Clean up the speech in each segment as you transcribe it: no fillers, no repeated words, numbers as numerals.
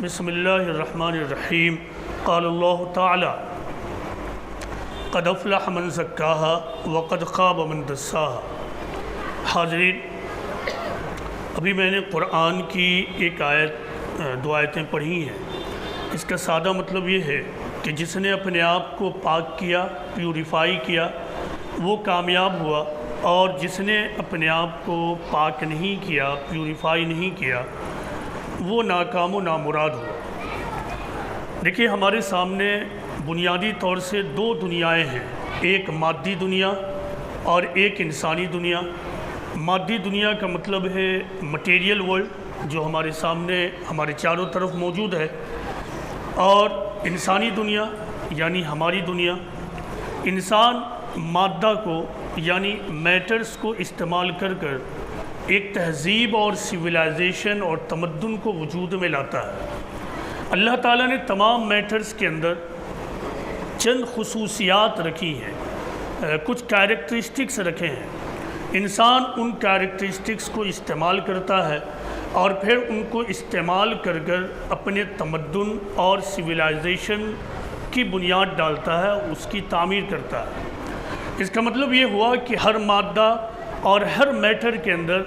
بسم اللہ الرحمن الرحیم قال اللہ تعالی قد افلح من زکاها وقد خاب من دساها۔ حاضرین، ابھی میں نے قرآن کی ایک دو آیتیں پڑھی ہیں۔ اس کا سادہ مطلب یہ ہے کہ جس نے اپنے آپ کو پاک کیا، پیوریفائی کیا، وہ کامیاب ہوا، اور جس نے اپنے آپ کو پاک نہیں کیا، پیوریفائی نہیں کیا، وہ ناکام و نامراد ہوا۔ دیکھیے، ہمارے سامنے بنیادی طور سے دو دنیایں ہیں، ایک مادی دنیا اور ایک انسانی دنیا۔ مادی دنیا کا مطلب ہے مٹیریل ورلڈ، جو ہمارے سامنے ہمارے چاروں طرف موجود ہے، اور انسانی دنیا یعنی ہماری دنیا۔ انسان مادہ کو یعنی میٹرز کو استعمال کر ایک تہذیب اور سویلائزیشن اور تمدن کو وجود میں لاتا ہے۔ اللہ تعالیٰ نے تمام میٹرز کے اندر چند خصوصیات رکھی ہیں، کچھ کیریکٹرسٹکس رکھے ہیں۔ انسان ان کیریکٹرسٹکس کو استعمال کرتا ہے اور پھر ان کو استعمال کر اپنے تمدن اور سویلائزیشن کی بنیاد ڈالتا ہے، اس کی تعمیر کرتا ہے۔ اس کا مطلب یہ ہوا کہ ہر مادہ اور ہر میٹر کے اندر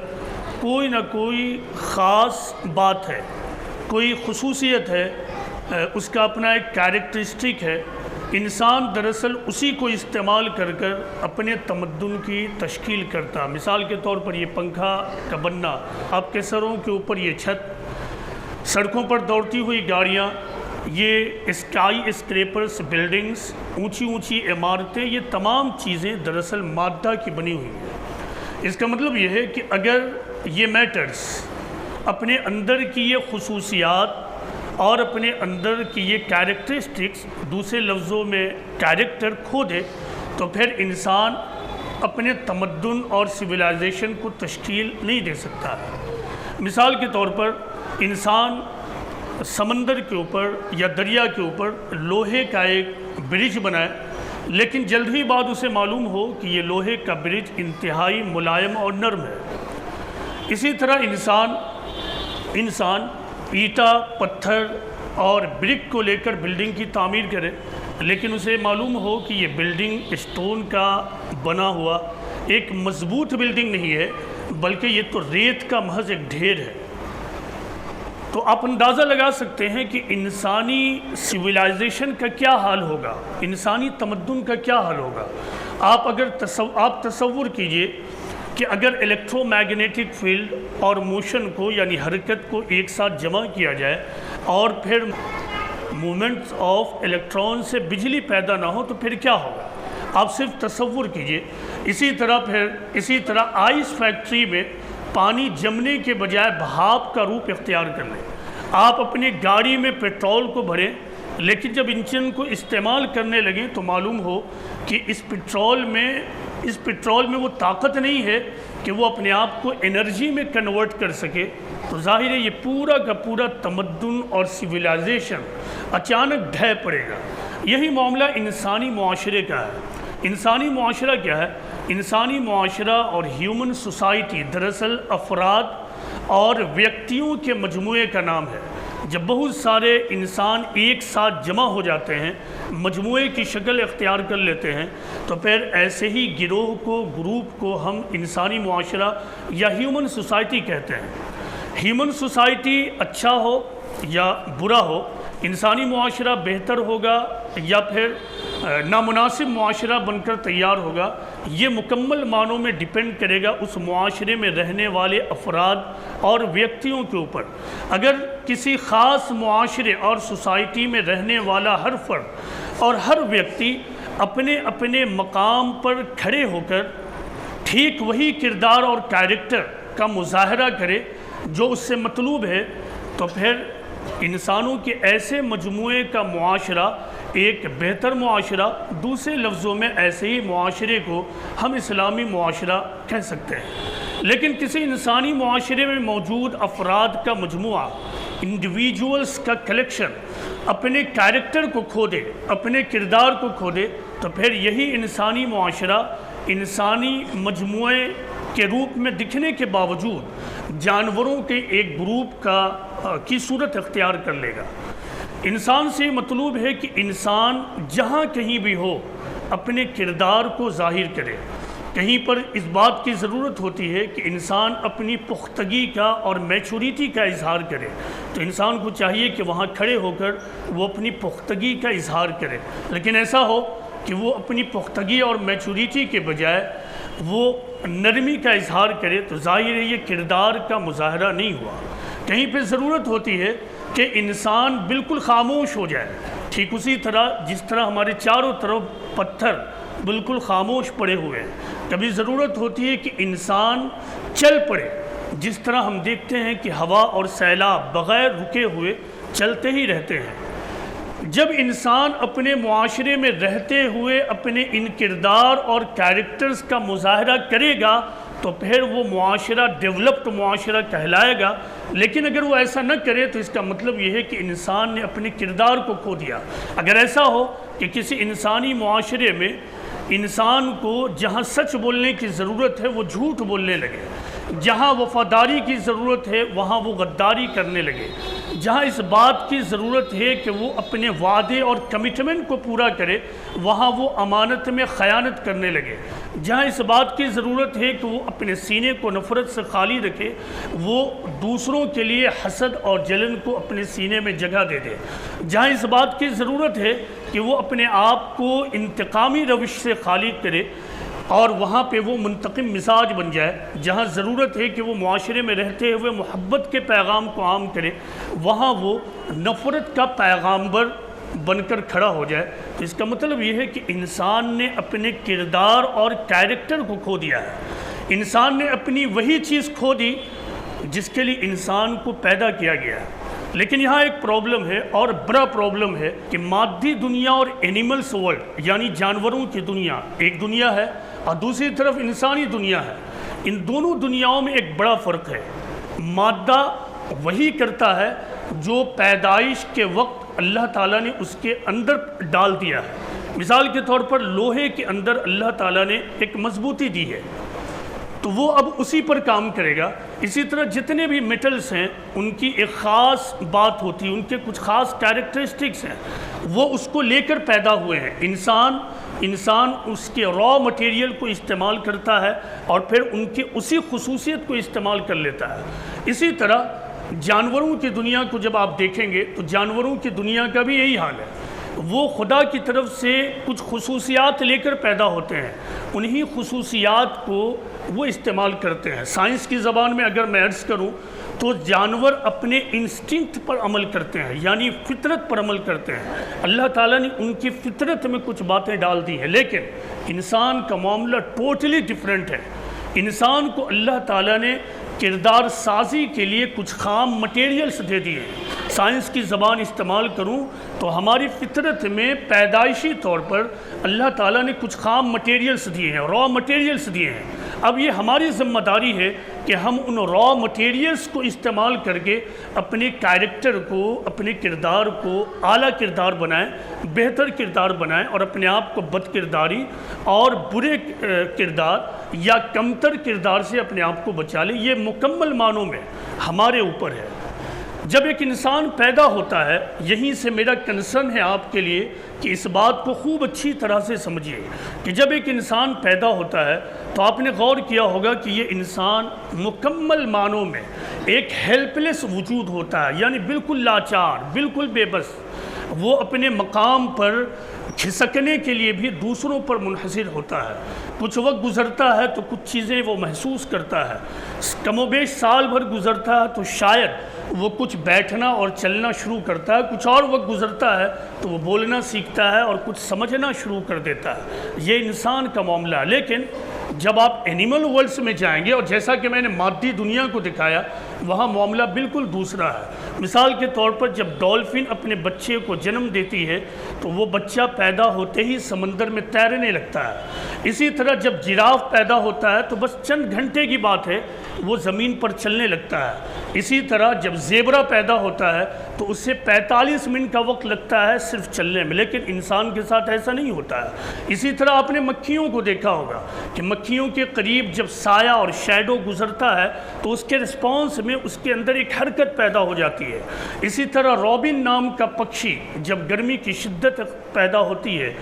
کوئی نہ کوئی خاص بات ہے، کوئی خصوصیت ہے، اس کا اپنا ایک کیریکٹرسٹک ہے۔ انسان دراصل اسی کو استعمال کر اپنے تمدن کی تشکیل کرتا۔ مثال کے طور پر یہ پنکھا کا بننا، آپ کے سروں کے اوپر یہ چھت، سڑکوں پر دوڑتی ہوئی گاڑیاں، یہ اسکائی اسکریپرز، بلڈنگز، اونچی اونچی عمارتیں، یہ تمام چیزیں دراصل مادہ کی بنی ہوئی ہیں۔ اس کا مطلب یہ ہے کہ اگر یہ میٹرز اپنے اندر کی یہ خصوصیات اور اپنے اندر کی یہ کیریکٹرسٹکس، دوسرے لفظوں میں کیریکٹر، کھو دے، تو پھر انسان اپنے تمدن اور سویلائزیشن کو تشکیل نہیں دے سکتا ہے۔ مثال کے طور پر انسان سمندر کے اوپر یا دریا کے اوپر لوہے کا ایک برج بنائے، لیکن جلد ہی بعد اسے معلوم ہو کہ یہ لوہے کا برج انتہائی ملائم اور نرم ہے۔ اسی طرح انسان اینٹا، پتھر اور برک کو لے کر بلڈنگ کی تعمیر کرے، لیکن اسے معلوم ہو کہ یہ بلڈنگ اسٹون کا بنا ہوا ایک مضبوط بلڈنگ نہیں ہے، بلکہ یہ تو ریت کا محض ایک ڈھیر ہے۔ تو آپ اندازہ لگا سکتے ہیں کہ انسانی سویلائزیشن کا کیا حال ہوگا، انسانی تمدن کا کیا حال ہوگا۔ آپ تصور کیجئے کہ اگر الیکٹرو میگنیٹک فیلڈ اور موشن کو یعنی حرکت کو ایک ساتھ جمع کیا جائے اور پھر مومنٹس آف الیکٹرون سے بجلی پیدا نہ ہو تو پھر کیا ہوگا، آپ صرف تصور کیجئے۔ اسی طرح آئس فیکٹری میں پانی جمنے کے بجائے بھاپ کا روپ اختیار کر لیں۔ آپ اپنی گاڑی میں پیٹرول کو بھریں، لیکن جب انجن کو استعمال کرنے لگیں تو معلوم ہو کہ اس پیٹرول میں وہ طاقت نہیں ہے کہ وہ اپنے آپ کو انرجی میں کنورٹ کر سکے، تو ظاہر ہے یہ پورا کا پورا تمدن اور سویلائزیشن اچانک ڈھہ پڑے گا۔ یہی معاملہ انسانی معاشرے کا ہے۔ انسانی معاشرہ کیا ہے؟ انسانی معاشرہ اور ہیومن سوسائٹی دراصل افراد اور ویکتیوں کے مجموعے کا نام ہے۔ جب بہت سارے انسان ایک ساتھ جمع ہو جاتے ہیں، مجموعے کی شکل اختیار کر لیتے ہیں، تو پھر ایسے ہی گروہ کو، گروپ کو ہم انسانی معاشرہ یا ہیومن سوسائٹی کہتے ہیں۔ ہیومن سوسائٹی اچھا ہو یا برا ہو، انسانی معاشرہ بہتر ہوگا یا پھر نامناسب معاشرہ بن کر تیار ہوگا، یہ مکمل معنوں میں ڈیپینڈ کرے گا اس معاشرے میں رہنے والے افراد اور ویکتیوں کے اوپر۔ اگر کسی خاص معاشرے اور سوسائٹی میں رہنے والا ہر فرد اور ہر ویکتی اپنے اپنے مقام پر کھڑے ہو کر ٹھیک وہی کردار اور کیریکٹر کا مظاہرہ کرے جو اس سے مطلوب ہے، تو پھر انسانوں کے ایسے مجموعے کا معاشرہ ایک بہتر معاشرہ، دوسرے لفظوں میں ایسے ہی معاشرے کو ہم اسلامی معاشرہ کہہ سکتے ہیں۔ لیکن کسی انسانی معاشرے میں موجود افراد کا مجموعہ، انڈیویجولز کا کلیکشن اپنے کیریکٹر کو کھو دے، اپنے کردار کو کھو دے، تو پھر یہی انسانی معاشرہ انسانی مجموعے کے روپ میں دکھنے کے باوجود جانوروں کے ایک گروپ کی صورت اختیار کر لے گا۔ انسان سے مطلوب ہے کہ انسان جہاں کہیں بھی ہو اپنے کردار کو ظاہر کرے۔ کہیں پر اس بات کی ضرورت ہوتی ہے کہ انسان اپنی پختگی کا اور میچوریٹی کا اظہار کرے، تو انسان کو چاہیے کہ وہاں کھڑے ہو کر وہ اپنی پختگی کا اظہار کرے۔ لیکن ایسا ہو کہ وہ اپنی پختگی اور میچوریٹی کے بجائے وہ نرمی کا اظہار کرے، تو ظاہر ہے یہ کردار کا مظاہرہ نہیں ہوا۔ کہیں پہ ضرورت ہوتی ہے کہ انسان بالکل خاموش ہو جائے، ٹھیک اسی طرح جس طرح ہمارے چاروں طرف پتھر بالکل خاموش پڑے ہوئے ہیں، کبھی ضرورت ہوتی ہے کہ انسان چل پڑے، جس طرح ہم دیکھتے ہیں کہ ہوا اور سیلاب بغیر رکے ہوئے چلتے ہی رہتے ہیں۔ جب انسان اپنے معاشرے میں رہتے ہوئے اپنے ان کردار اور کیریکٹرز کا مظاہرہ کرے گا تو پھر وہ معاشرہ ڈیولپڈ معاشرہ کہلائے گا، لیکن اگر وہ ایسا نہ کرے تو اس کا مطلب یہ ہے کہ انسان نے اپنے کردار کو کھو دیا۔ اگر ایسا ہو کہ کسی انسانی معاشرے میں انسان کو جہاں سچ بولنے کی ضرورت ہے وہ جھوٹ بولنے لگے، جہاں وفاداری کی ضرورت ہے وہاں وہ غداری کرنے لگے، جہاں اس بات کی ضرورت ہے کہ وہ اپنے وعدے اور کمٹمنٹ کو پورا کرے وہاں وہ امانت میں خیانت کرنے لگے، جہاں اس بات کی ضرورت ہے کہ وہ اپنے سینے کو نفرت سے خالی رکھے وہ دوسروں کے لیے حسد اور جلن کو اپنے سینے میں جگہ دے دے، جہاں اس بات کی ضرورت ہے کہ وہ اپنے آپ کو انتقامی روش سے خالی کرے اور وہاں پہ وہ منتقم مزاج بن جائے، جہاں ضرورت ہے کہ وہ معاشرے میں رہتے ہوئے محبت کے پیغام کو عام کرے وہاں وہ نفرت کا پیغامبر بن کر کھڑا ہو جائے، تو اس کا مطلب یہ ہے کہ انسان نے اپنے کردار اور کیریکٹر کو کھو دیا ہے۔ انسان نے اپنی وہی چیز کھو دی جس کے لیے انسان کو پیدا کیا گیا ہے۔ لیکن یہاں ایک پرابلم ہے اور بڑا پرابلم ہے کہ مادی دنیا اور اینیملز ورلڈ یعنی جانوروں کی دنیا ایک دنیا ہے اور دوسری طرف انسانی دنیا ہے، ان دونوں دنیاؤں میں ایک بڑا فرق ہے۔ مادہ وہی کرتا ہے جو پیدائش کے وقت اللہ تعالیٰ نے اس کے اندر ڈال دیا ہے۔ مثال کے طور پر لوہے کے اندر اللہ تعالیٰ نے ایک مضبوطی دی ہے تو وہ اب اسی پر کام کرے گا۔ اسی طرح جتنے بھی میٹلز ہیں ان کی ایک خاص بات ہوتی ہے، ان کے کچھ خاص کیریکٹرسٹکس ہیں، وہ اس کو لے کر پیدا ہوئے ہیں۔ انسان اس کے را مٹیریل کو استعمال کرتا ہے اور پھر ان کی اسی خصوصیت کو استعمال کر لیتا ہے۔ اسی طرح جانوروں کی دنیا کو جب آپ دیکھیں گے تو جانوروں کی دنیا کا بھی یہی حال ہے، وہ خدا کی طرف سے کچھ خصوصیات لے کر پیدا ہوتے ہیں، انہی خصوصیات کو وہ استعمال کرتے ہیں۔ سائنس کی زبان میں اگر میں عرض کروں تو جانور اپنے انسٹنکٹ پر عمل کرتے ہیں یعنی فطرت پر عمل کرتے ہیں، اللہ تعالیٰ نے ان کی فطرت میں کچھ باتیں ڈال دی ہیں، لیکن انسان کا معاملہ ٹوٹلی ڈیفرنٹ ہے۔ انسان کو اللہ تعالیٰ نے کردار سازی کے لیے کچھ خام مٹیریلز دے دیے۔ سائنس کی زبان استعمال کروں تو ہماری فطرت میں پیدائشی طور پر اللہ تعالیٰ نے کچھ خام مٹیریلز دیے ہیں، را مٹیریلز دیے ہیں۔ اب یہ ہماری ذمہ داری ہے کہ ہم ان را مٹیریلز کو استعمال کر کے اپنے کیریکٹر کو اپنے کردار کو اعلیٰ کردار بنائیں، بہتر کردار بنائیں اور اپنے آپ کو بد کرداری اور برے کردار یا کمتر کردار سے اپنے آپ کو بچا لیں۔ یہ مکمل معنوں میں ہمارے اوپر ہے۔ جب ایک انسان پیدا ہوتا ہے، یہیں سے میرا کنسرن ہے آپ کے لیے کہ اس بات کو خوب اچھی طرح سے سمجھیے کہ جب ایک انسان پیدا ہوتا ہے تو آپ نے غور کیا ہوگا کہ یہ انسان مکمل معنوں میں ایک ہیلپ لیس وجود ہوتا ہے، یعنی بالکل لاچار، بالکل بے بس۔ وہ اپنے مقام پر کھسکنے کے لیے بھی دوسروں پر منحصر ہوتا ہے۔ کچھ وقت گزرتا ہے تو کچھ چیزیں وہ محسوس کرتا ہے، کم و بیش سال بھر گزرتا ہے تو شاید وہ کچھ بیٹھنا اور چلنا شروع کرتا ہے، کچھ اور وقت گزرتا ہے تو وہ بولنا سیکھتا ہے اور کچھ سمجھنا شروع کر دیتا ہے۔ یہ انسان کا معاملہ ہے۔ لیکن جب آپ اینیمل ورلڈز میں جائیں گے اور جیسا کہ میں نے مادی دنیا کو دکھایا وہاں معاملہ بالکل دوسرا ہے۔ مثال کے طور پر جب ڈولفن اپنے بچے کو جنم دیتی ہے تو وہ بچہ پیدا ہوتے ہی سمندر میں تیرنے لگتا ہے۔ اسی طرح جب جراف پیدا ہوتا ہے تو بس چند گھنٹے کی بات ہے وہ زمین پر چلنے لگتا ہے۔ اسی طرح جب زیبرا پیدا ہوتا ہے تو اس سے 45 منٹ کا وقت لگتا ہے صرف چلنے میں، لیکن انسان کے ساتھ ایسا نہیں ہوتا ہے۔ اسی طرح آپ نے مکھیوں کو دیکھا ہوگا کہ مکھیوں کے قریب جب سایہ اور شیڈو گزرتا ہے تو اس کے رسپانس میں اس کے اندر ایک حرکت پیدا ہو جاتی ہے۔ اسی طرح رابن نام کا پکشی جب گرمی کی شدت پیدا ہوتی ہے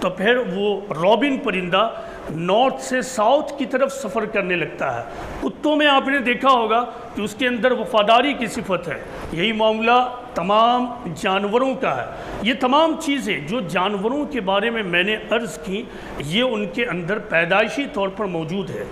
تو پھر وہ رابن پرندہ نارتھ سے ساؤتھ کی طرف سفر کرنے لگتا ہے۔ کتوں میں آپ نے دیکھا ہوگا کہ اس کے اندر وفاداری کی صفت ہے، یہی معاملہ تمام جانوروں کا ہے۔ یہ تمام چیزیں جو جانوروں کے بارے میں نے عرض کی، یہ ان کے اندر پیدائشی طور پر موجود ہے۔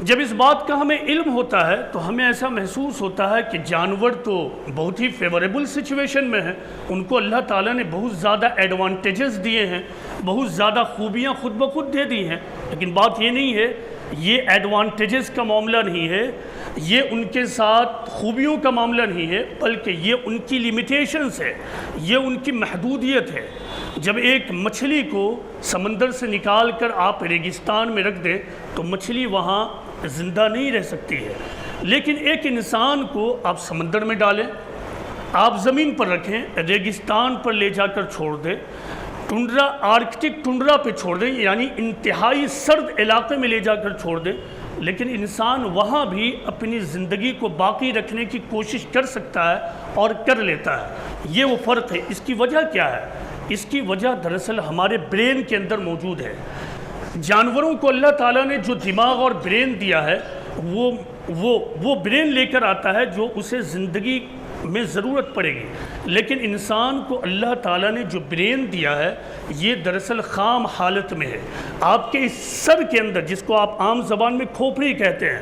جب اس بات کا ہمیں علم ہوتا ہے تو ہمیں ایسا محسوس ہوتا ہے کہ جانور تو بہت ہی فیوریبل سچویشن میں ہیں، ان کو اللہ تعالیٰ نے بہت زیادہ ایڈوانٹیجز دیے ہیں، بہت زیادہ خوبیاں خود بخود دے دی ہیں، لیکن بات یہ نہیں ہے، یہ ایڈوانٹیجز کا معاملہ نہیں ہے، یہ ان کے ساتھ خوبیوں کا معاملہ نہیں ہے، بلکہ یہ ان کی لیمیٹیشنز ہے، یہ ان کی محدودیت ہے۔ جب ایک مچھلی کو سمندر سے نکال کر آپ ریگستان میں رکھ دیں تو مچھلی وہاں زندہ نہیں رہ سکتی ہے، لیکن ایک انسان کو آپ سمندر میں ڈالیں، آپ زمین پر رکھیں، ریگستان پر لے جا کر چھوڑ دیں، ٹنڈرا آرکٹک ٹنڈرا پہ چھوڑ دیں، یعنی انتہائی سرد علاقے میں لے جا کر چھوڑ دیں، لیکن انسان وہاں بھی اپنی زندگی کو باقی رکھنے کی کوشش کر سکتا ہے اور کر لیتا ہے۔ یہ وہ فرق ہے۔ اس کی وجہ کیا ہے؟ اس کی وجہ دراصل ہمارے برین کے اندر موجود ہے۔ جانوروں کو اللہ تعالیٰ نے جو دماغ اور برین دیا ہے وہ برین لے کر آتا ہے جو اسے زندگی میں ضرورت پڑے گی، لیکن انسان کو اللہ تعالیٰ نے جو برین دیا ہے یہ دراصل خام حالت میں ہے۔ آپ کے اس سر کے اندر، جس کو آپ عام زبان میں کھوپڑی کہتے ہیں،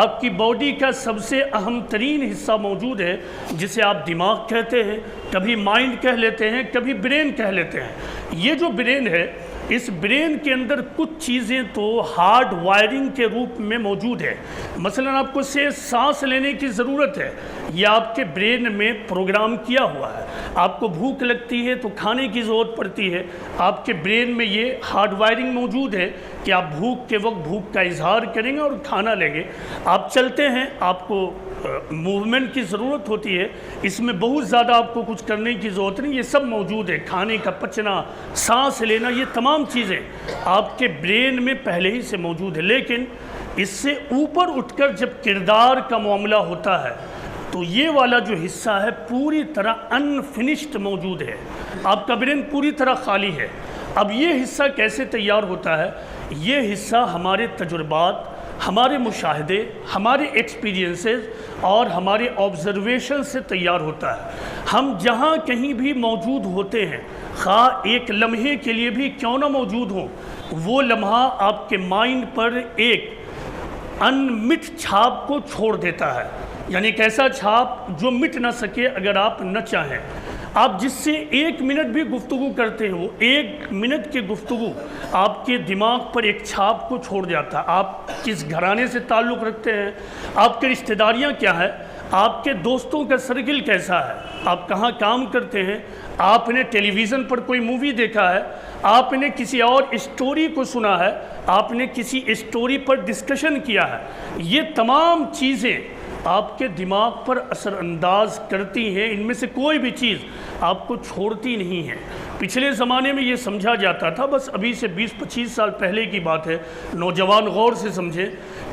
آپ کی باڈی کا سب سے اہم ترین حصہ موجود ہے جسے آپ دماغ کہتے ہیں، کبھی مائنڈ کہہ لیتے ہیں، کبھی برین کہہ لیتے ہیں۔ یہ جو برین ہے، اس برین کے اندر کچھ چیزیں تو ہارڈ وائرنگ کے روپ میں موجود ہے۔ مثلا آپ کو سانس لینے کی ضرورت ہے، یہ آپ کے برین میں پروگرام کیا ہوا ہے۔ آپ کو بھوک لگتی ہے تو کھانے کی ضرورت پڑتی ہے، آپ کے برین میں یہ ہارڈ وائرنگ موجود ہے کہ آپ بھوک کے وقت بھوک کا اظہار کریں گے اور کھانا لیں گے۔ آپ چلتے ہیں، آپ کو موومنٹ کی ضرورت ہوتی ہے، اس میں بہت زیادہ آپ کو کچھ کرنے کی ضرورت نہیں، یہ سب موجود ہے۔ کھانے کا پچنا، سانس لینا، یہ تمام چیزیں آپ کے برین میں پہلے ہی سے موجود ہے، لیکن اس سے اوپر اٹھ کر جب کردار کا معاملہ ہوتا ہے تو یہ والا جو حصہ ہے پوری طرح انفنشڈ موجود ہے، آپ کا برین پوری طرح خالی ہے۔ اب یہ حصہ کیسے تیار ہوتا ہے؟ یہ حصہ ہمارے تجربات، ہمارے مشاہدے، ہمارے ایکسپیرینسز اور ہمارے آبزرویشن سے تیار ہوتا ہے۔ ہم جہاں کہیں بھی موجود ہوتے ہیں، خواہ ایک لمحے کے لیے بھی کیوں نہ موجود ہوں، وہ لمحہ آپ کے مائنڈ پر ایک انمٹ چھاپ کو چھوڑ دیتا ہے، یعنی ایک ایسا چھاپ جو مٹ نہ سکے اگر آپ نہ چاہیں۔ آپ جس سے 1 منٹ بھی گفتگو کرتے ہیں، وہ 1 منٹ کی گفتگو آپ کے دماغ پر ایک چھاپ کو چھوڑ جاتا ہے۔ آپ کس گھرانے سے تعلق رکھتے ہیں، آپ کے رشتہ داریاں کیا ہیں، آپ کے دوستوں کا سرکل کیسا ہے، آپ کہاں کام کرتے ہیں، آپ نے ٹیلی ویژن پر کوئی مووی دیکھا ہے، آپ نے کسی اور اسٹوری کو سنا ہے، آپ نے کسی اسٹوری پر ڈسکشن کیا ہے، یہ تمام چیزیں آپ کے دماغ پر اثر انداز کرتی ہیں۔ ان میں سے کوئی بھی چیز آپ کو چھوڑتی نہیں ہے۔ پچھلے زمانے میں یہ سمجھا جاتا تھا، بس ابھی سے 20-25 سال پہلے کی بات ہے، نوجوان غور سے سمجھے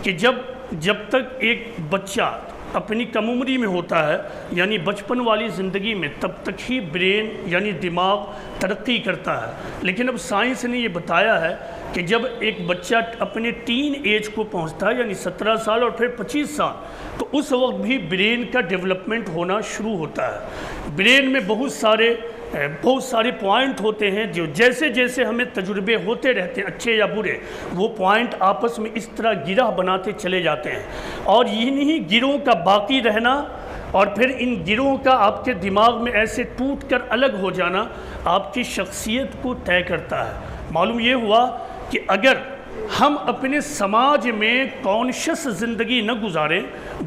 کہ جب تک ایک بچہ اپنی کم عمری میں ہوتا ہے، یعنی بچپن والی زندگی میں، تب تک ہی برین یعنی دماغ ترقی کرتا ہے۔ لیکن اب سائنس نے یہ بتایا ہے کہ جب ایک بچہ اپنے ٹین ایج کو پہنچتا ہے، یعنی 17 سال اور پھر 25 سال، تو اس وقت بھی برین کا ڈیولپمنٹ ہونا شروع ہوتا ہے۔ برین میں بہت سارے پوائنٹ ہوتے ہیں جو جیسے جیسے ہمیں تجربے ہوتے رہتے ہیں، اچھے یا برے، وہ پوائنٹ آپس میں اس طرح گرہ بناتے چلے جاتے ہیں، اور انہی گروں کا باقی رہنا اور پھر ان گروہوں کا آپ کے دماغ میں ایسے ٹوٹ کر الگ ہو جانا آپ کی شخصیت کو طے کرتا ہے۔ معلوم یہ ہوا کہ اگر ہم اپنے سماج میں کانشس زندگی نہ گزاریں،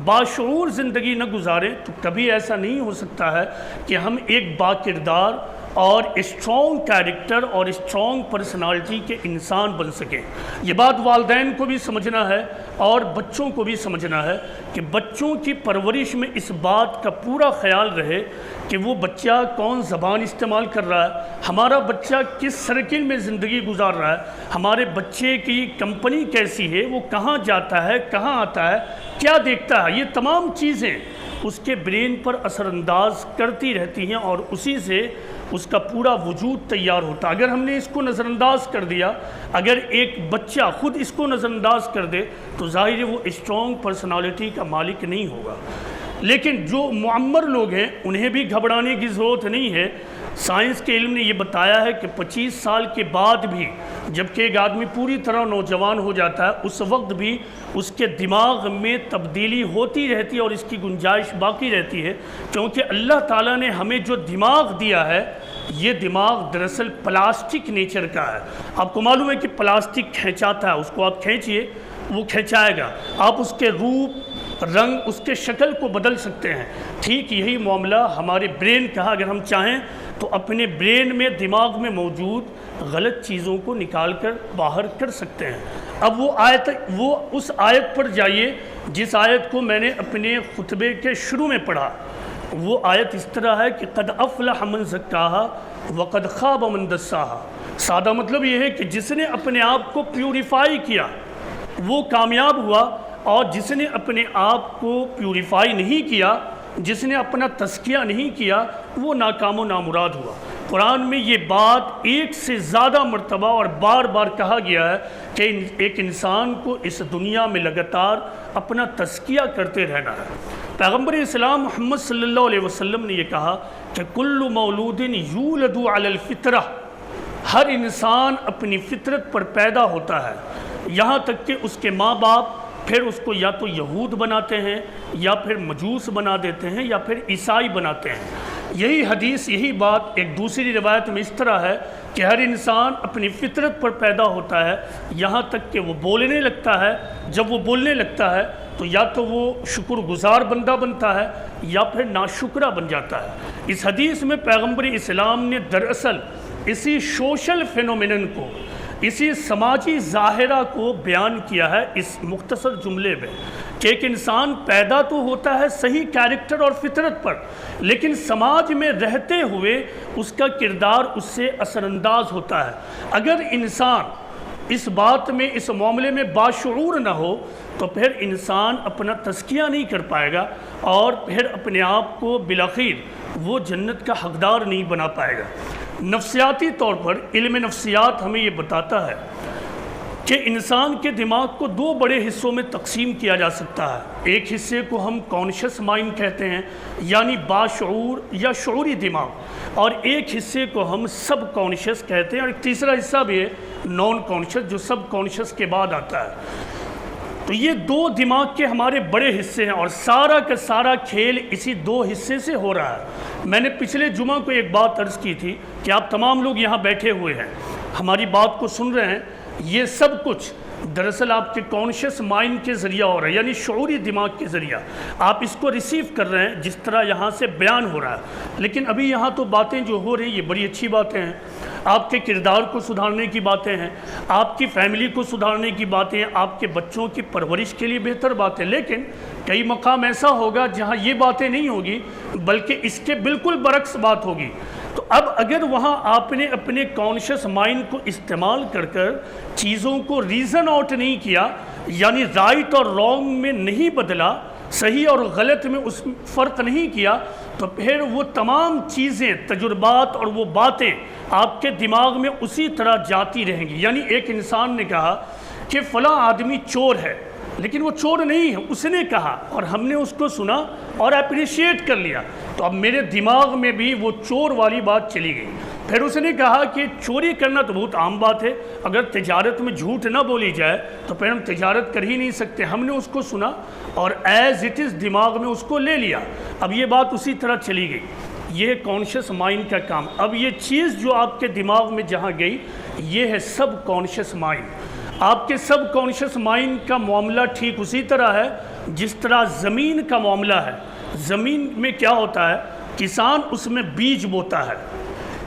باشعور زندگی نہ گزاریں، تو کبھی ایسا نہیں ہو سکتا ہے کہ ہم ایک باکردار اور اسٹرانگ کیریکٹر اور اسٹرانگ پرسنالٹی کے انسان بن سکیں۔ یہ بات والدین کو بھی سمجھنا ہے اور بچوں کو بھی سمجھنا ہے کہ بچوں کی پرورش میں اس بات کا پورا خیال رہے کہ وہ بچہ کون زبان استعمال کر رہا ہے، ہمارا بچہ کس سرکل میں زندگی گزار رہا ہے، ہمارے بچے کی کمپنی کیسی ہے، وہ کہاں جاتا ہے، کہاں آتا ہے، کیا دیکھتا ہے، یہ تمام چیزیں اس کے برین پر اثر انداز کرتی رہتی ہیں اور اسی سے اس کا پورا وجود تیار ہوتا ہے۔ اگر ہم نے اس کو نظر انداز کر دیا، اگر ایک بچہ خود اس کو نظر انداز کر دے تو ظاہر ہے وہ اسٹرانگ پرسنالٹی کا مالک نہیں ہوگا۔ لیکن جو معمر لوگ ہیں انہیں بھی گھبرانے کی ضرورت نہیں ہے۔ سائنس کے علم نے یہ بتایا ہے کہ 25 سال کے بعد بھی جبکہ ایک آدمی پوری طرح نوجوان ہو جاتا ہے، اس وقت بھی اس کے دماغ میں تبدیلی ہوتی رہتی ہے اور اس کی گنجائش باقی رہتی ہے، کیونکہ اللہ تعالیٰ نے ہمیں جو دماغ دیا ہے یہ دماغ دراصل پلاسٹک نیچر کا ہے۔ آپ کو معلوم ہے کہ پلاسٹک کھینچاتا ہے، اس کو آپ کھینچیے وہ کھینچائے گا، آپ اس کے روپ رنگ اس کے شکل کو بدل سکتے ہیں۔ ٹھیک یہی معاملہ ہمارے برین کا، اگر ہم چاہیں تو اپنے برین میں دماغ میں موجود غلط چیزوں کو نکال کر باہر کر سکتے ہیں۔ اب وہ اس آیت پر جائیے جس آیت کو میں نے اپنے خطبے کے شروع میں پڑھا۔ وہ آیت اس طرح ہے کہ قد افلح من زکاہا وقد خاب من دساہا۔ سادہ مطلب یہ ہے کہ جس نے اپنے آپ کو پیوریفائی کیا وہ کامیاب ہوا، اور جس نے اپنے آپ کو پیوریفائی نہیں کیا، جس نے اپنا تزکیہ نہیں کیا، وہ ناکام و نامراد ہوا۔ قرآن میں یہ بات ایک سے زیادہ مرتبہ اور بار بار کہا گیا ہے کہ ایک انسان کو اس دنیا میں لگاتار اپنا تزکیہ کرتے رہنا ہے۔ پیغمبر اسلام محمد صلی اللہ علیہ وسلم نے یہ کہا کہ کل مولود یولد علی الفطرہ، ہر انسان اپنی فطرت پر پیدا ہوتا ہے، یہاں تک کہ اس کے ماں باپ پھر اس کو یا تو یہود بناتے ہیں یا پھر مجوس بنا دیتے ہیں یا پھر عیسائی بناتے ہیں۔ یہی حدیث، یہی بات ایک دوسری روایت میں اس طرح ہے کہ ہر انسان اپنی فطرت پر پیدا ہوتا ہے یہاں تک کہ وہ بولنے لگتا ہے۔ جب وہ بولنے لگتا ہے تو یا تو وہ شکر گزار بندہ بنتا ہے یا پھر ناشکرہ بن جاتا ہے۔ اس حدیث میں پیغمبر اسلام نے دراصل اسی سوشل فینومینن کو، اسی سماجی ظاہرہ کو بیان کیا ہے اس مختصر جملے میں کہ ایک انسان پیدا تو ہوتا ہے صحیح کیریکٹر اور فطرت پر، لیکن سماج میں رہتے ہوئے اس کا کردار اس سے اثر انداز ہوتا ہے۔ اگر انسان اس بات میں، اس معاملے میں باشعور نہ ہو تو پھر انسان اپنا تزکیہ نہیں کر پائے گا اور پھر اپنے آپ کو بالآخر وہ جنت کا حقدار نہیں بنا پائے گا۔ نفسیاتی طور پر علم نفسیات ہمیں یہ بتاتا ہے کہ انسان کے دماغ کو دو بڑے حصوں میں تقسیم کیا جا سکتا ہے۔ ایک حصے کو ہم کانشس مائنڈ کہتے ہیں، یعنی باشعور یا شعوری دماغ، اور ایک حصے کو ہم سب کانشس کہتے ہیں، اور ایک تیسرا حصہ بھی ہے نان کانشس جو سب کانشس کے بعد آتا ہے۔ تو یہ دو دماغ کے ہمارے بڑے حصے ہیں اور سارا کا سارا کھیل اسی دو حصے سے ہو رہا ہے۔ میں نے پچھلے جمعہ کو ایک بات عرض کی تھی کہ آپ تمام لوگ یہاں بیٹھے ہوئے ہیں، ہماری بات کو سن رہے ہیں، یہ سب کچھ دراصل آپ کے کانشس مائنڈ کے ذریعہ ہو رہا ہے، یعنی شعوری دماغ کے ذریعہ آپ اس کو ریسیو کر رہے ہیں جس طرح یہاں سے بیان ہو رہا ہے۔ لیکن ابھی یہاں تو باتیں جو ہو رہی ہیں یہ بڑی اچھی باتیں ہیں، آپ کے کردار کو سدھارنے کی باتیں ہیں، آپ کی فیملی کو سدھارنے کی باتیں ہیں، آپ کے بچوں کی پرورش کے لیے بہتر باتیں۔ لیکن کئی مقام ایسا ہوگا جہاں یہ باتیں نہیں ہوگی بلکہ اس کے بالکل برعکس بات ہوگی۔ تو اب اگر وہاں آپ نے اپنے کانشس مائنڈ کو استعمال کر چیزوں کو ریزن آؤٹ نہیں کیا، یعنی رائٹ اور رانگ میں نہیں بدلا، صحیح اور غلط میں اس فرق نہیں کیا، تو پھر وہ تمام چیزیں، تجربات اور وہ باتیں آپ کے دماغ میں اسی طرح جاتی رہیں گی۔ یعنی ایک انسان نے کہا کہ فلاں آدمی چور ہے، لیکن وہ چور نہیں ہے، اس نے کہا اور ہم نے اس کو سنا اور اپریشیٹ کر لیا، تو اب میرے دماغ میں بھی وہ چور والی بات چلی گئی۔ پھر اس نے کہا کہ چوری کرنا تو بہت عام بات ہے، اگر تجارت میں جھوٹ نہ بولی جائے تو پھر ہم تجارت کر ہی نہیں سکتے۔ ہم نے اس کو سنا اور ایز اٹ از دماغ میں اس کو لے لیا، اب یہ بات اسی طرح چلی گئی۔ یہ کانشس مائنڈ کا کام۔ اب یہ چیز جو آپ کے دماغ میں جہاں گئی یہ ہے سب کانشس مائنڈ۔ آپ کے سب کانشس مائنڈ کا معاملہ ٹھیک اسی طرح ہے جس طرح زمین کا معاملہ ہے۔ زمین میں کیا ہوتا ہے، کسان اس میں بیج بوتا ہے،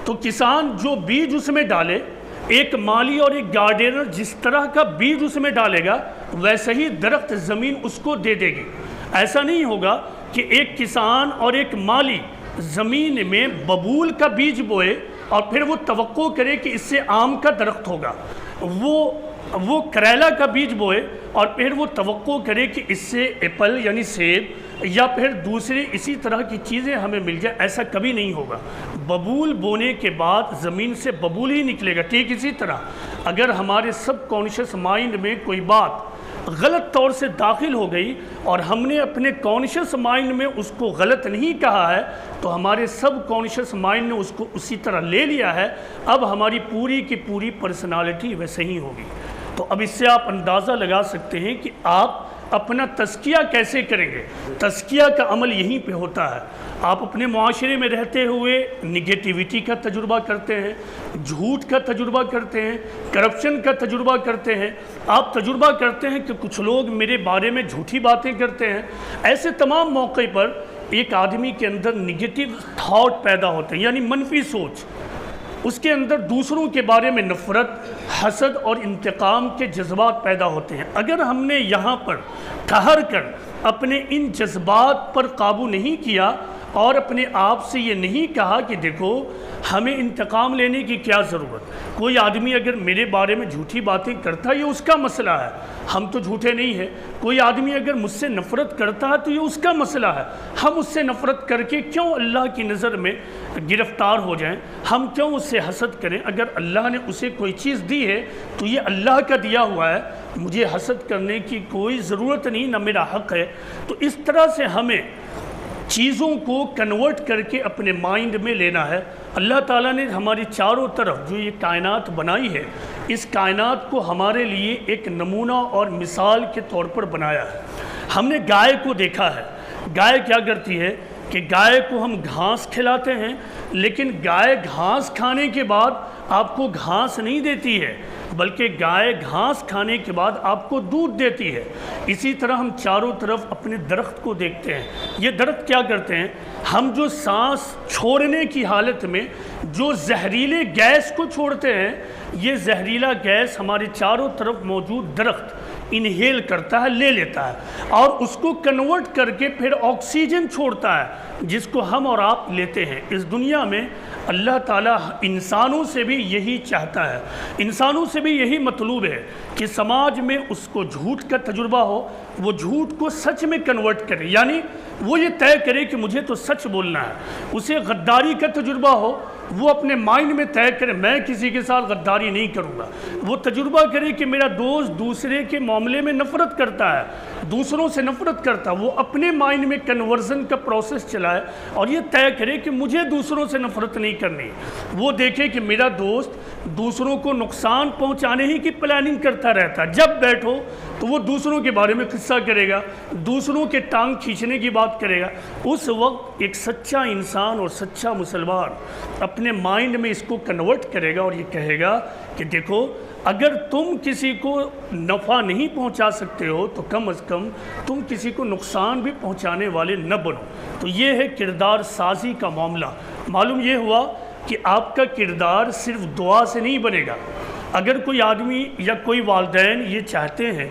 تو کسان جو بیج اس میں ڈالے، ایک مالی اور ایک گارڈنر جس طرح کا بیج اس میں ڈالے گا ویسا ہی درخت زمین اس کو دے دے گی۔ ایسا نہیں ہوگا کہ ایک کسان اور ایک مالی زمین میں ببول کا بیج بوئے اور پھر وہ توقع کرے کہ اس سے آم کا درخت ہوگا، وہ کریلا کا بیج بوئے اور پھر وہ توقع کرے کہ اس سے ایپل یعنی سیب یا پھر دوسری اسی طرح کی چیزیں ہمیں مل جائے، ایسا کبھی نہیں ہوگا۔ ببول بونے کے بعد زمین سے ببول ہی نکلے گا۔ ٹھیک اسی طرح اگر ہمارے سب کانشس مائنڈ میں کوئی بات غلط طور سے داخل ہو گئی اور ہم نے اپنے کانشس مائنڈ میں اس کو غلط نہیں کہا ہے تو ہمارے سب کانشس مائنڈ نے اس کو اسی طرح لے لیا ہے، اب ہماری پوری کی پوری پرسنالٹی ویسے ہی ہوگی۔ تو اب اس سے آپ اندازہ لگا سکتے ہیں کہ آپ اپنا تزکیہ کیسے کریں گے۔ تزکیہ کا عمل یہیں پہ ہوتا ہے۔ آپ اپنے معاشرے میں رہتے ہوئے نگیٹیوٹی کا تجربہ کرتے ہیں، جھوٹ کا تجربہ کرتے ہیں، کرپشن کا تجربہ کرتے ہیں، آپ تجربہ کرتے ہیں کہ کچھ لوگ میرے بارے میں جھوٹی باتیں کرتے ہیں۔ ایسے تمام موقع پر ایک آدمی کے اندر نگیٹیو تھاٹ پیدا ہوتے ہیں، یعنی منفی سوچ، اس کے اندر دوسروں کے بارے میں نفرت، حسد اور انتقام کے جذبات پیدا ہوتے ہیں۔ اگر ہم نے یہاں پر ٹھہر کر اپنے ان جذبات پر قابو نہیں کیا اور اپنے آپ سے یہ نہیں کہا کہ دیکھو ہمیں انتقام لینے کی کیا ضرورت، کوئی آدمی اگر میرے بارے میں جھوٹی باتیں کرتا ہے یہ اس کا مسئلہ ہے، ہم تو جھوٹے نہیں ہیں، کوئی آدمی اگر مجھ سے نفرت کرتا ہے تو یہ اس کا مسئلہ ہے، ہم اس سے نفرت کر کے کیوں اللہ کی نظر میں گرفتار ہو جائیں، ہم کیوں اس سے حسد کریں؟ اگر اللہ نے اسے کوئی چیز دی ہے تو یہ اللہ کا دیا ہوا ہے، مجھے حسد کرنے کی کوئی ضرورت نہیں، نہ میرا حق ہے۔ تو اس طرح سے ہمیں چیزوں کو کنورٹ کر کے اپنے مائنڈ میں لینا ہے۔ اللہ تعالیٰ نے ہماری چاروں طرف جو یہ کائنات بنائی ہے، اس کائنات کو ہمارے لیے ایک نمونہ اور مثال کے طور پر بنایا ہے۔ ہم نے گائے کو دیکھا ہے، گائے کیا کرتی ہے کہ گائے کو ہم گھاس کھلاتے ہیں، لیکن گائے گھاس کھانے کے بعد آپ کو گھاس نہیں دیتی ہے، بلکہ گائے گھاس کھانے کے بعد آپ کو دودھ دیتی ہے۔ اسی طرح ہم چاروں طرف اپنے درخت کو دیکھتے ہیں، یہ درخت کیا کرتے ہیں، ہم جو سانس چھوڑنے کی حالت میں جو زہریلے گیس کو چھوڑتے ہیں، یہ زہریلا گیس ہمارے چاروں طرف موجود درخت انہیل کرتا ہے، لے لیتا ہے اور اس کو کنورٹ کر کے پھر آکسیجن چھوڑتا ہے جس کو ہم اور آپ لیتے ہیں۔ اس دنیا میں اللہ تعالیٰ انسانوں سے بھی یہی چاہتا ہے، انسانوں سے بھی یہی مطلوب ہے کہ سماج میں اس کو جھوٹ کا تجربہ ہو، وہ جھوٹ کو سچ میں کنورٹ کرے، یعنی وہ یہ طے کرے کہ مجھے تو سچ بولنا ہے۔ اسے غداری کا تجربہ ہو، وہ اپنے مائنڈ میں طے کرے میں کسی کے ساتھ غداری نہیں کروں گا۔ وہ تجربہ کرے کہ میرا دوست دوسرے کے معاملے میں نفرت کرتا ہے، دوسروں سے نفرت کرتا ہے، وہ اپنے مائنڈ میں کنورژن کا پروسیس چلائے اور یہ طے کرے کہ مجھے دوسروں سے نفرت نہیں کرنی۔ وہ دیکھے کہ میرا دوست دوسروں کو نقصان پہنچانے ہی کی پلاننگ کرتا رہتا ہے، جب بیٹھو تو وہ دوسروں کے بارے میں قصہ کرے گا، دوسروں کے ٹانگ کھینچنے کی بات کرے گا۔ اس وقت ایک سچا انسان اور سچا مسلمان اپنے مائنڈ میں اس کو کنورٹ کرے گا اور یہ کہے گا کہ دیکھو اگر تم کسی کو نفع نہیں پہنچا سکتے ہو تو کم از کم تم کسی کو نقصان بھی پہنچانے والے نہ بنو۔ تو یہ ہے کردار سازی کا معاملہ۔ معلوم یہ ہوا کہ آپ کا کردار صرف دعا سے نہیں بنے گا۔ اگر کوئی آدمی یا کوئی والدین یہ چاہتے ہیں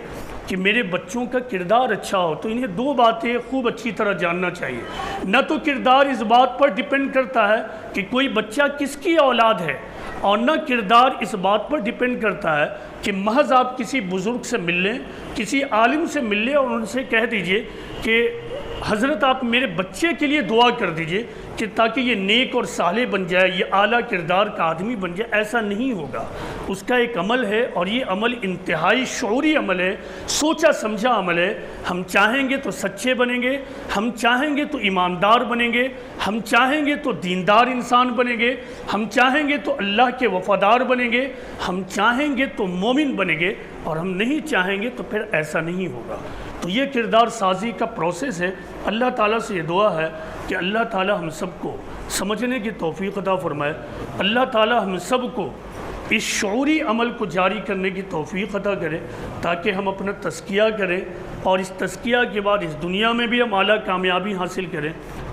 کہ میرے بچوں کا کردار اچھا ہو تو انہیں دو باتیں خوب اچھی طرح جاننا چاہیے۔ نہ تو کردار اس بات پر ڈیپینڈ کرتا ہے کہ کوئی بچہ کس کی اولاد ہے، اور نہ کردار اس بات پر ڈیپینڈ کرتا ہے کہ محض آپ کسی بزرگ سے مل لیں، کسی عالم سے مل لیں اور ان سے کہہ دیجئے کہ حضرت آپ میرے بچے کے لیے دعا کر دیجئے کہ تاکہ یہ نیک اور صالح بن جائے، یہ اعلیٰ کردار کا آدمی بن جائے۔ ایسا نہیں ہوگا، اس کا ایک عمل ہے اور یہ عمل انتہائی شعوری عمل ہے، سوچا سمجھا عمل ہے۔ ہم چاہیں گے تو سچے بنیں گے، ہم چاہیں گے تو ایماندار بنیں گے، ہم چاہیں گے تو دیندار انسان بنیں گے، ہم چاہیں گے تو اللہ کے وفادار بنیں گے، ہم چاہیں گے تو مومن بنیں گے، اور ہم نہیں چاہیں گے تو پھر ایسا نہیں ہوگا۔ تو یہ کردار سازی کا پروسیس ہے۔ اللہ تعالیٰ سے یہ دعا ہے کہ اللہ تعالیٰ ہم سب کو سمجھنے کی توفیق عطا فرمائے، اللہ تعالیٰ ہم سب کو اس شعوری عمل کو جاری کرنے کی توفیق عطا کرے تاکہ ہم اپنا تزکیہ کریں اور اس تزکیہ کے بعد اس دنیا میں بھی ہم اعلیٰ کامیابی حاصل کریں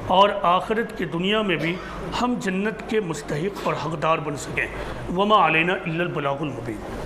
اور آخرت کی دنیا میں بھی ہم جنت کے مستحق اور حقدار بن سکیں۔ وما علینا الا البلاغ المبین۔